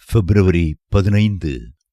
பிப்ரவரி 15.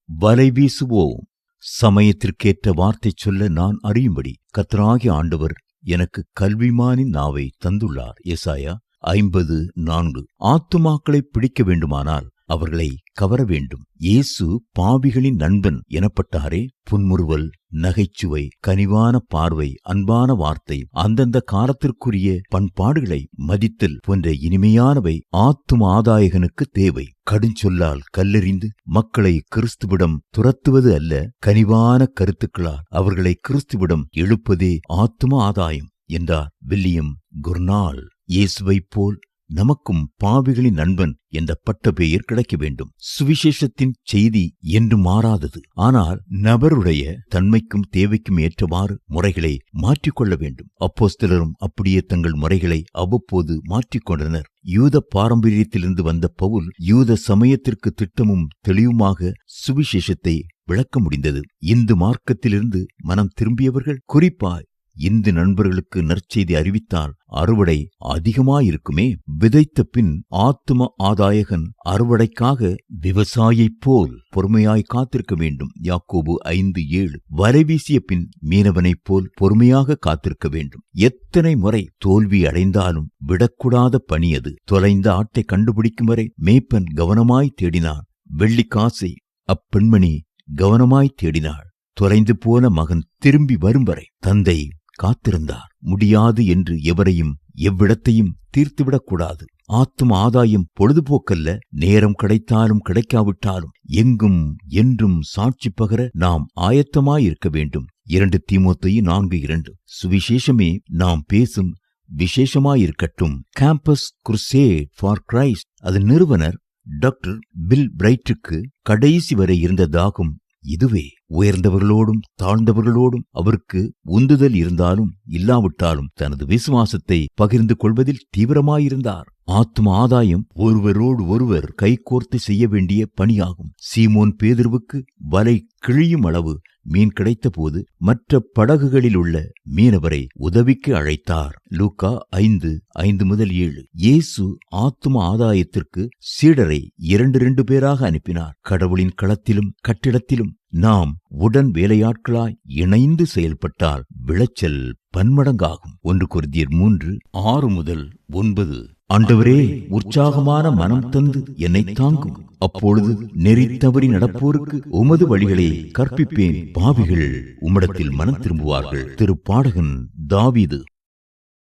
வலை வீசுவோம். சமயத்திற்கேற்ற வார்த்தை சொல்ல நான் அறியும்படி கர்த்தராகிய ஆண்டவர் எனக்கு கல்விமானின் நாவை தந்துள்ளார். எசாயா 50:4. ஆத்துமாக்களை பிடிக்க வேண்டுமானால் அவர்களை கவர வேண்டும். இயேசு பாவிகளின் நண்பன் எனப்பட்டாரே. புன்முறுவல், நகைச்சுவை, கனிவான பார்வை, அன்பான வார்த்தை, அந்தந்த காலத்திற்குரிய பண்பாடுகளை மதித்தல் போன்ற இனிமையானவை ஆத்தும ஆதாயகனுக்கு தேவை. கடுஞ்சொல்லால் கல்லெறிந்து மக்களை கிறிஸ்துவிடம் துரத்துவது அல்ல, கனிவான கருத்துக்களால் அவர்களை கிறிஸ்துவிடம் எழுப்பதே ஆத்தும ஆதாயம் என்றார் வில்லியம் குர்னால். இயேசுவைப் போல் நமக்கும் பாவிகளின் நண்பன் என்ற பட்ட பெயர் கிடைக்க வேண்டும். சுவிசேஷத்தின் செய்தி என்று மாறாதது. ஆனால் நபருடைய தன்மைக்கும் தேவைக்கும் ஏற்றவாறு முறைகளை மாற்றிக்கொள்ள வேண்டும். அப்போஸ்தலரும் அப்படியே தங்கள் முறைகளை அவ்வப்போது மாற்றிக்கொண்டனர். யூத பாரம்பரியத்திலிருந்து வந்த பவுல் யூத சமயத்திற்கு திட்டமும் தெளிவுமாக சுவிசேஷத்தை விளக்க முடிந்தது. இந்து மார்க்கத்திலிருந்து மனம் திரும்பியவர்கள், குறிப்பாய் இந்து நண்பர்களுக்கு நற்செய்தி அறிவித்தால் அறுவடை அதிகமாயிருக்குமே. விதைத்த பின் ஆத்தும ஆதாயகன் அறுவடைக்காக விவசாயியைப் போல் பொறுமையாய் காத்திருக்க வேண்டும். யாக்கோபு 5:7. வலை வீசிய பின் மீனவனைப் போல் பொறுமையாக காத்திருக்க வேண்டும். எத்தனை முறை தோல்வி அடைந்தாலும் விடக்கூடாத பணி அது. தொலைந்த ஆட்டை கண்டுபிடிக்கும் வரை மேய்ப்பன் கவனமாய் தேடினான். வெள்ளிக்காசை அப்பெண்மணி கவனமாய் தேடினாள். தொலைந்து போன மகன் திரும்பி வரும் வரை தந்தை காத்திருந்தார். முடியாது என்று எவரையும் எவ்விடத்தையும் தீர்த்துவிடக்கூடாது. ஆத்தும ஆதாயம் பொழுதுபோக்கல்ல. நேரம் கிடைத்தாலும் கிடைக்காவிட்டாலும் எங்கும் என்றும் சாட்சி பகர நாம் ஆயத்தமாயிருக்க வேண்டும். 2 தீமோத்தேயு 4:2. சுவிசேஷமே நாம் பேசும் விசேஷமாயிருக்கட்டும். கேம்பஸ் குருசேட் ஃபார் கிரைஸ்ட் அதன் நிறுவனர் டாக்டர் பில் பிரைட்டுக்கு கடைசி வரை இருந்த தாகம் இதுவே. உயர்ந்தவர்களோடும் தாழ்ந்தவர்களோடும் அவருக்கு உந்துதல் இருந்தாலும் இல்லாவிட்டாலும் தனது விசுவாசத்தை பகிர்ந்து கொள்வதில் தீவிரமாயிருந்தார். ஆத்தும ஆதாயம் ஒருவரோடு ஒருவர் கைகோர்த்து செய்ய வேண்டிய பணியாகும். சீமோன் பேதுருவுக்கு வலை கிழியும் அளவு மீன் கிடைத்த போது மற்ற படகுகளில் உள்ள மீனவரை உதவிக்கு அழைத்தார். லூக்கா 5:5-7. இயேசு ஆத்தும ஆதாயத்திற்கு சீடரை 2 பேராக அனுப்பினார். கடவுளின் களத்திலும் கட்டிடத்திலும் நாம் உடன் வேலையாட்களாய் இணைந்து செயல்பட்டால் விளைச்சல் பன்மடங்காகும். 1 கொரிந்தியர் 3:6-9. ஆண்டவரே, உற்சாகமான மனம் தந்து என்னை தாங்கும். அப்பொழுது நெறி தவறி நடப்போருக்கு உமது வழிகளை கற்பிப்பேன். பாவிகள் உம்மிடத்தில் மனம் திரும்புவார்கள். திருப்பாடகன் தாவீது